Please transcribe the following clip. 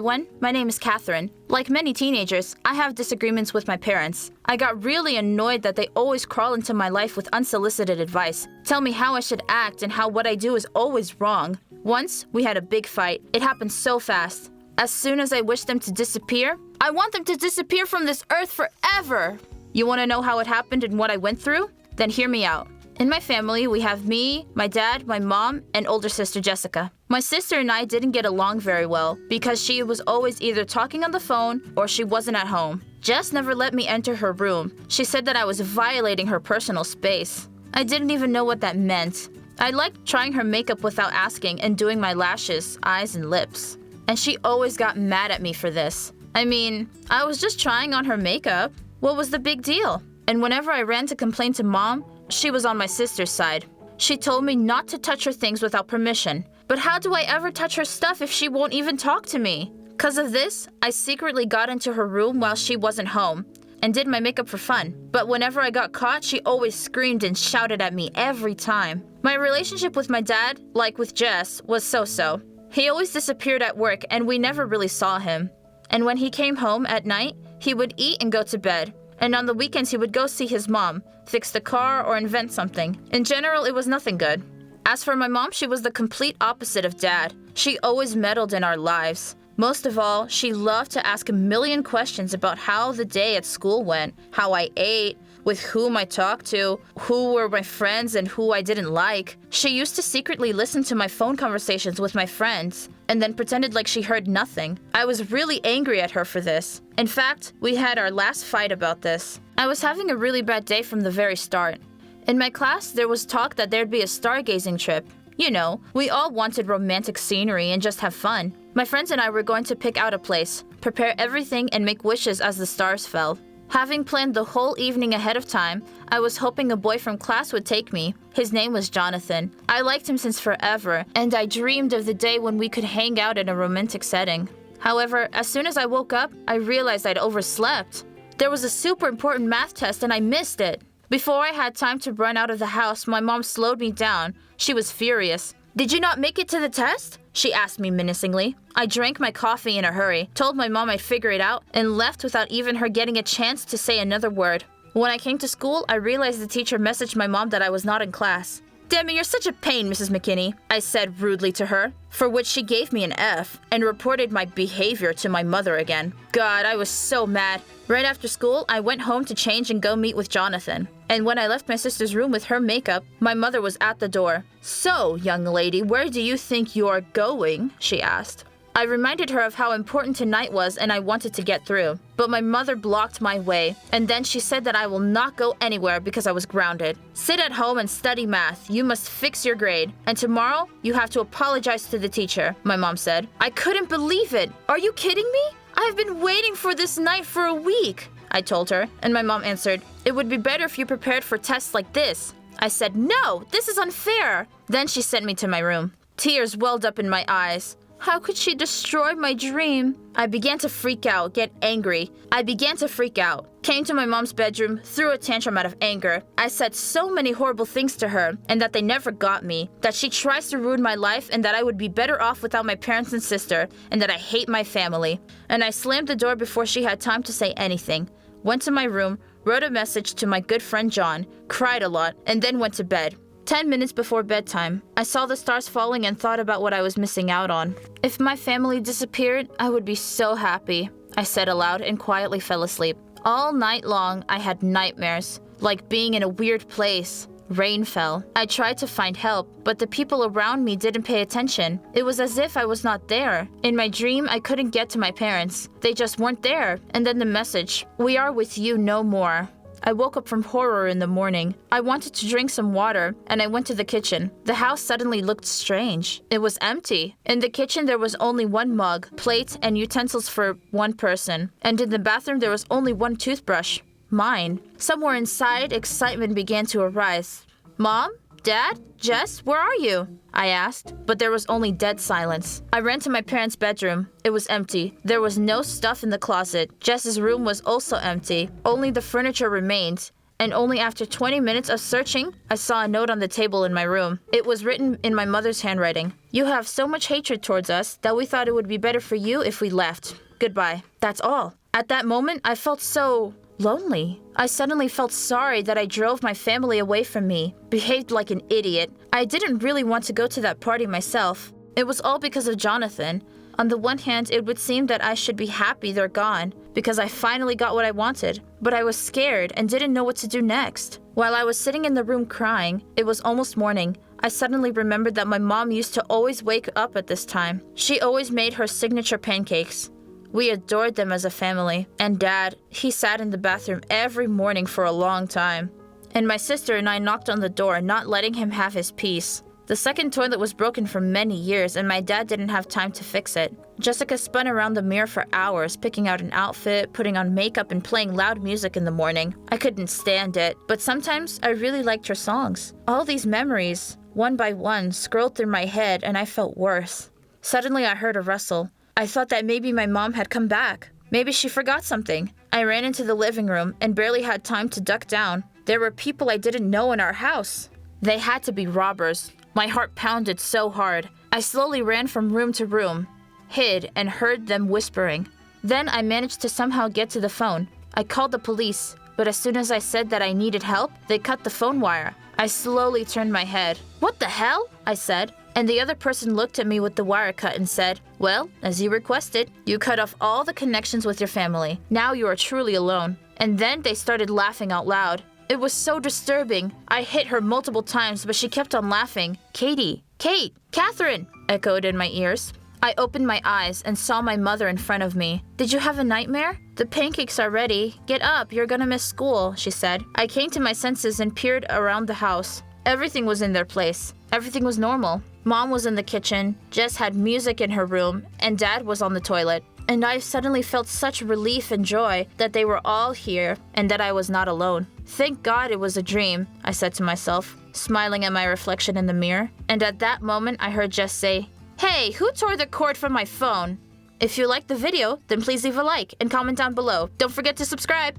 everyone. My name is Catherine. Like many teenagers, I have disagreements with my parents. I got really annoyed that they always crawl into my life with unsolicited advice, tell me how I should act and how what I do is always wrong. Once, we had a big fight. It happened so fast. As soon as I wish them to disappear, I want them to disappear from this earth forever. You want to know how it happened and what I went through? Then hear me out. In my family, we have me, my dad, my mom, and older sister Jessica. My sister and I didn't get along very well because she was always either talking on the phone or she wasn't at home. Jess never let me enter her room. She said that I was violating her personal space. I didn't even know what that meant. I liked trying her makeup without asking and doing my lashes, eyes, and lips. And she always got mad at me for this. I mean, I was just trying on her makeup. What was the big deal? And whenever I ran to complain to Mom, she was on my sister's side. She told me not to touch her things without permission. But how do I ever touch her stuff if she won't even talk to me? Because of this, I secretly got into her room while she wasn't home and did my makeup for fun. But whenever I got caught, she always screamed and shouted at me every time. My relationship with my dad, like with Jess, was so-so. He always disappeared at work and we never really saw him. And when he came home at night, he would eat and go to bed. And on the weekends, he would go see his mom, fix the car, or invent something. In general, it was nothing good. As for my mom, she was the complete opposite of Dad. She always meddled in our lives. Most of all, she loved to ask a million questions about how the day at school went, how I ate, with whom I talked to, who were my friends and who I didn't like. She used to secretly listen to my phone conversations with my friends and then pretended like she heard nothing. I was really angry at her for this. In fact, we had our last fight about this. I was having a really bad day from the very start. In my class, there was talk that there'd be a stargazing trip. You know, we all wanted romantic scenery and just have fun. My friends and I were going to pick out a place, prepare everything, and make wishes as the stars fell. Having planned the whole evening ahead of time, I was hoping a boy from class would take me. His name was Jonathan. I liked him since forever, and I dreamed of the day when we could hang out in a romantic setting. However, as soon as I woke up, I realized I'd overslept. There was a super important math test and I missed it. Before I had time to run out of the house, my mom slowed me down. She was furious. "Did you not make it to the test?" she asked me menacingly. I drank my coffee in a hurry, told my mom I'd figure it out, and left without even her getting a chance to say another word. When I came to school, I realized the teacher messaged my mom that I was not in class. "Demi, you're such a pain, Mrs. McKinney," I said rudely to her, for which she gave me an F and reported my behavior to my mother again. God, I was so mad. Right after school, I went home to change and go meet with Jonathan. And when I left my sister's room with her makeup, my mother was at the door. "So, young lady, where do you think you're going?" she asked. I reminded her of how important tonight was and I wanted to get through. But my mother blocked my way, and then she said that I will not go anywhere because I was grounded. "Sit at home and study math. You must fix your grade. And tomorrow, you have to apologize to the teacher," my mom said. I couldn't believe it. "Are you kidding me? I have been waiting for this night for a week," I told her, and my mom answered, "It would be better if you prepared for tests like this." I said, "No, this is unfair." Then she sent me to my room. Tears welled up in my eyes. How could she destroy my dream? I began to freak out, get angry. Came to my mom's bedroom, threw a tantrum out of anger. I said so many horrible things to her, and that they never got me, that she tries to ruin my life, and that I would be better off without my parents and sister, and that I hate my family. And I slammed the door before she had time to say anything. Went to my room, wrote a message to my good friend John, cried a lot, and then went to bed. 10 minutes before bedtime, I saw the stars falling and thought about what I was missing out on. If my family disappeared, I would be so happy, I said aloud and quietly fell asleep. All night long, I had nightmares, like being in a weird place. Rain fell. I tried to find help, but the people around me didn't pay attention. It was as if I was not there. In my dream, I couldn't get to my parents. They just weren't there. And then the message, "We are with you no more." I woke up from horror in the morning. I wanted to drink some water, and I went to the kitchen. The house suddenly looked strange. It was empty. In the kitchen, there was only one mug, plate, and utensils for one person. And in the bathroom, there was only one toothbrush. Mine. Somewhere inside, excitement began to arise. "Mom? Dad? Jess, where are you?" I asked, but there was only dead silence. I ran to my parents' bedroom. It was empty. There was no stuff in the closet. Jess's room was also empty. Only the furniture remained. And only after 20 minutes of searching, I saw a note on the table in my room. It was written in my mother's handwriting. You have so much hatred towards us that we thought it would be better for you if we left. Goodbye. That's all. At that moment, I felt so lonely. I suddenly felt sorry that I drove my family away from me, behaved like an idiot. I didn't really want to go to that party myself. It was all because of Jonathan. On the one hand, it would seem that I should be happy they're gone, because I finally got what I wanted. But I was scared and didn't know what to do next. While I was sitting in the room crying, it was almost morning. I suddenly remembered that my mom used to always wake up at this time. She always made her signature pancakes. We adored them as a family. And Dad, he sat in the bathroom every morning for a long time. And my sister and I knocked on the door, not letting him have his peace. The second toilet was broken for many years, and my dad didn't have time to fix it. Jessica spun around the mirror for hours, picking out an outfit, putting on makeup, and playing loud music in the morning. I couldn't stand it, but sometimes I really liked her songs. All these memories, one by one, scrolled through my head, and I felt worse. Suddenly, I heard a rustle. I thought that maybe my mom had come back. Maybe she forgot something. I ran into the living room and barely had time to duck down. There were people I didn't know in our house. They had to be robbers. My heart pounded so hard. I slowly ran from room to room, hid, and heard them whispering. Then I managed to somehow get to the phone. I called the police, but as soon as I said that I needed help, they cut the phone wire. I slowly turned my head. "What the hell?" I said. And the other person looked at me with the wire cut and said, "Well, as you requested, you cut off all the connections with your family. Now you are truly alone." And then they started laughing out loud. It was so disturbing. I hit her multiple times, but she kept on laughing. "Katie, Kate, Catherine," echoed in my ears. I opened my eyes and saw my mother in front of me. "Did you have a nightmare? The pancakes are ready. Get up, you're gonna miss school," she said. I came to my senses and peered around the house. Everything was in their place. Everything was normal. Mom was in the kitchen, Jess had music in her room, and Dad was on the toilet. And I suddenly felt such relief and joy that they were all here and that I was not alone. Thank God it was a dream, I said to myself, smiling at my reflection in the mirror. And at that moment, I heard Jess say, "Hey, who tore the cord from my phone?" If you liked the video, then please leave a like and comment down below. Don't forget to subscribe.